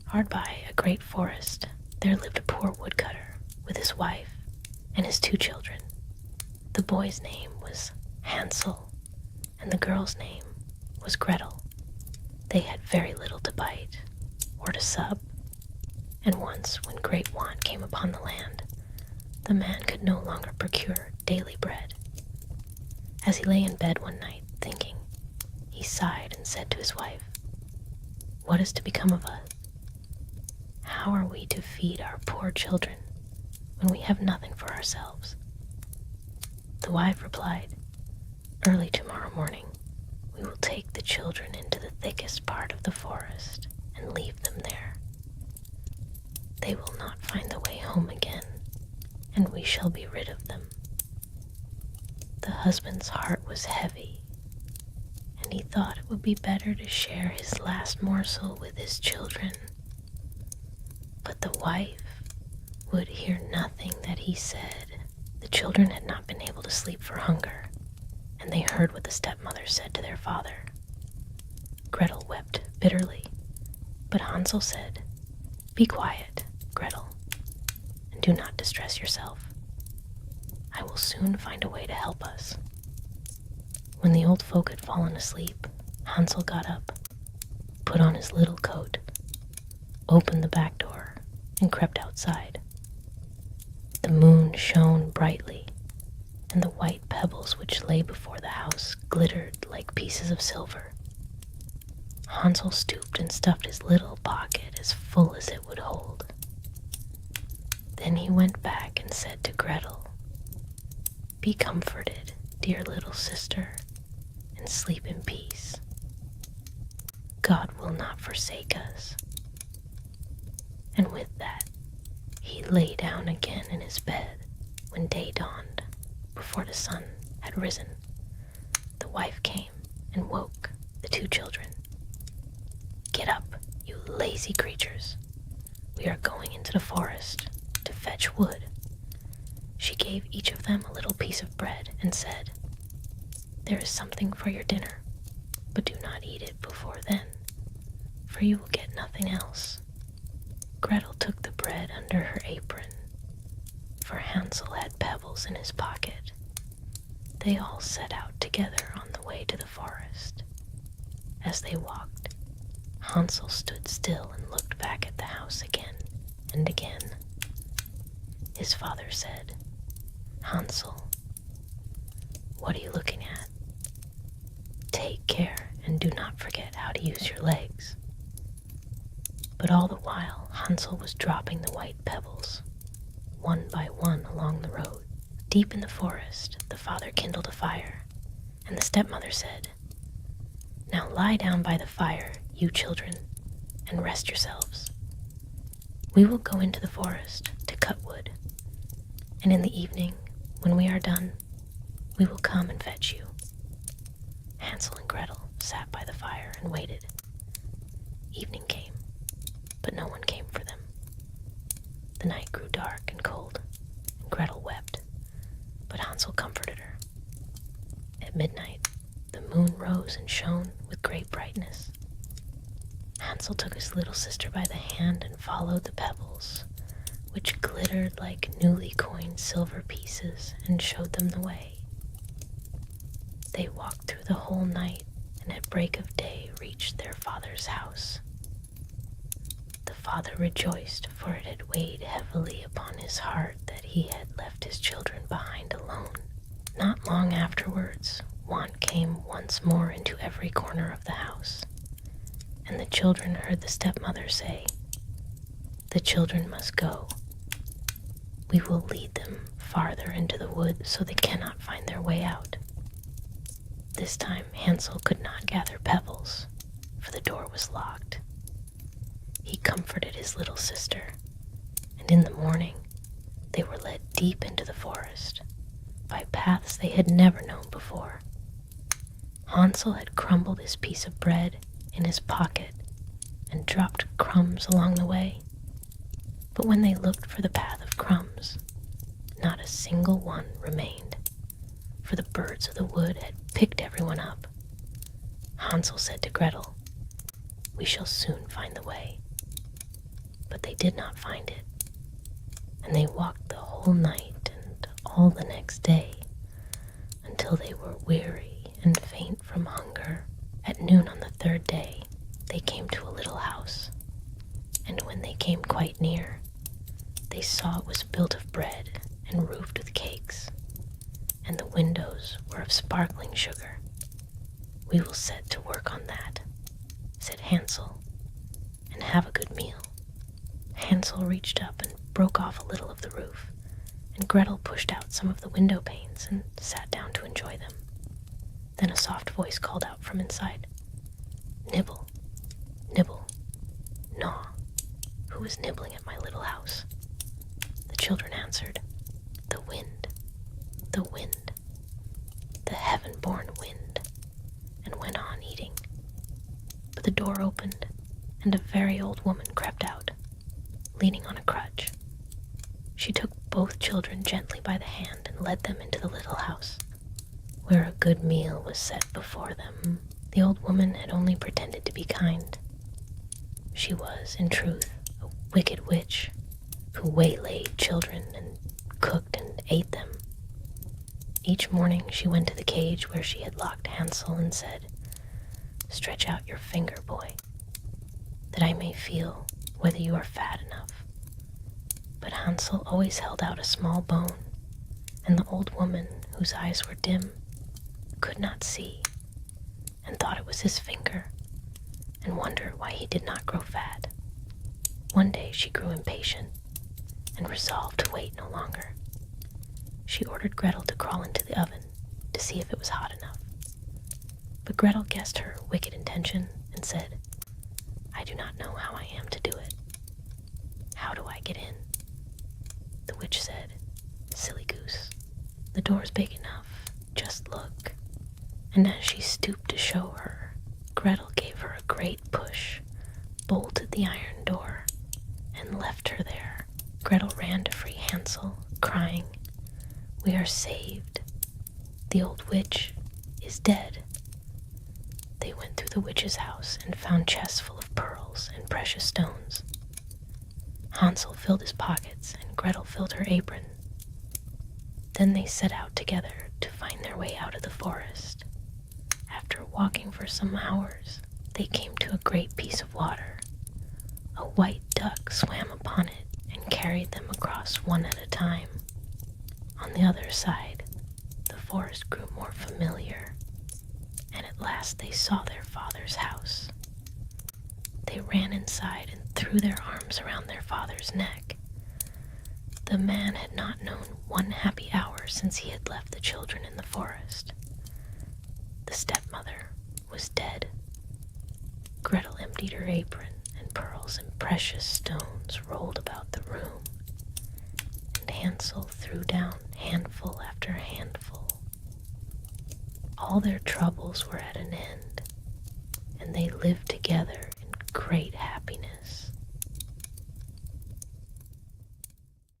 Hard by a great forest, there lived a poor woodcutter with his wife and his 2 children. The boy's name was Hansel, and the girl's name was Gretel. They had very little to bite or to sup, and once, when great want came upon the land, the man could no longer procure daily bread. As he lay in bed one night thinking, he sighed and said to his wife, "What is to become of us? How are we to feed our poor children when we have nothing for ourselves?" The wife replied, "Early tomorrow morning, we will take the children into the thickest part of the forest and leave them there. They will not find the way home again, and we shall be rid of them." The husband's heart was heavy, and he thought it would be better to share his last morsel with his children. But the wife would hear nothing that he said. The children had not been able to sleep for hunger, and they heard what the stepmother said to their father. Gretel wept bitterly, but Hansel said, "Be quiet, Gretel, and do not distress yourself. I will soon find a way to help us." When the old folk had fallen asleep, Hansel got up, put on his little coat, opened the back door, and crept outside. The moon shone brightly, and the white pebbles which lay before the house glittered like pieces of silver. Hansel stooped and stuffed his little pocket as full as it would hold. Then he went back and said to Gretel, "Be comforted, dear little sister, and sleep in peace. God will not forsake us." And with that, he lay down again in his bed when day dawned, before the sun had risen. The wife came and woke the 2 children. "Get up, you lazy creatures. We are going into the forest to fetch wood." She gave each of them a little piece of bread and said, "There is something for your dinner, but do not eat it before then, for you will get nothing else." Gretel took the bread under her apron, for Hansel had pebbles in his pocket. They all set out together on the way to the forest. As they walked, Hansel stood still and looked back at the house again and again. His father said, "Hansel, what are you looking at? Take care and do not forget how to use your legs." But all the while, Hansel was dropping the white pebbles, one by one, along the road. Deep in the forest, the father kindled a fire, and the stepmother said, "Now lie down by the fire, you children, and rest yourselves. We will go into the forest to cut wood, and in the evening, when we are done, we will come and fetch you." Hansel and Gretel sat by the fire and waited. Evening came, but no one came for them. The night grew dark and cold, and Gretel wept, but Hansel comforted her. At midnight, the moon rose and shone with great brightness. Hansel took his little sister by the hand and followed the pebbles, which glittered like newly coined silver pieces, and showed them the way. They walked through the whole night, and at break of day reached their father's house. The father rejoiced, for it had weighed heavily upon his heart that he had left his children behind alone. Not long afterwards, want came once more into every corner of the house, and the children heard the stepmother say, "The children must go. We will lead them farther into the wood so they cannot find their way out." This time Hansel could not gather pebbles, for the door was locked. He comforted his little sister, and in the morning they were led deep into the forest, by paths they had never known before. Hansel had crumbled his piece of bread in his pocket and dropped crumbs along the way. But when they looked for the path of crumbs, not a single one remained, for the birds of the wood had picked everyone up. Hansel said to Gretel, "We shall soon find the way." but they did not find it, and they walked the whole night and all the next day until they were weary and faint from hunger. At noon on the third day, they came to a little house, and when they came quite near, they saw it was built of bread and roofed with cakes, and the windows were of sparkling sugar. "We will set to work on that," said Hansel, "and have a good meal." Hansel reached up and broke off a little of the roof, and Gretel pushed out some of the window panes and sat down to enjoy them. Then a soft voice called out from inside, "Nibble, nibble, gnaw. Who is nibbling at my little house?" The children answered, "The wind, the wind, the heaven-born wind," and went on eating. But the door opened, and a very old woman crept out, leaning on a crutch. She took both children gently by the hand and led them into the little house, where a good meal was set before them. The old woman had only pretended to be kind. She was, in truth, a wicked witch who waylaid children and cooked and ate them. Each morning she went to the cage where she had locked Hansel and said, "Stretch out your finger, boy, that I may feel whether you are fat enough." But Hansel always held out a small bone, and the old woman, whose eyes were dim, could not see, and thought it was his finger, and wondered why he did not grow fat. One day she grew impatient, and resolved to wait no longer. She ordered Gretel to crawl into the oven to see if it was hot enough. But Gretel guessed her wicked intention and said, "I do not know how I am to do it. How do I get in?" The witch said, "Silly goose, the door's big enough, just look." And as she stooped to show her, Gretel gave her a great push, bolted the iron door, and left her there. Gretel ran to free Hansel, crying, "We are saved. The old witch is dead." They went through the witch's house and found chests full of pearls and precious stones. Hansel filled his pockets and Gretel filled her apron. Then they set out together to find their way out of the forest. After walking for some hours, they came to a great piece of water. A white duck swam upon it and carried them across one at a time. On the other side, the forest grew more familiar, and at last they saw their father's house. They ran inside and threw their arms around their father's neck. The man had not known one happy hour since he had left the children in the forest. The stepmother was dead. Gretel emptied her apron, and pearls and precious stones rolled about the room, and Hansel threw down handful after handful. All their troubles were at an end, and they lived together in great happiness.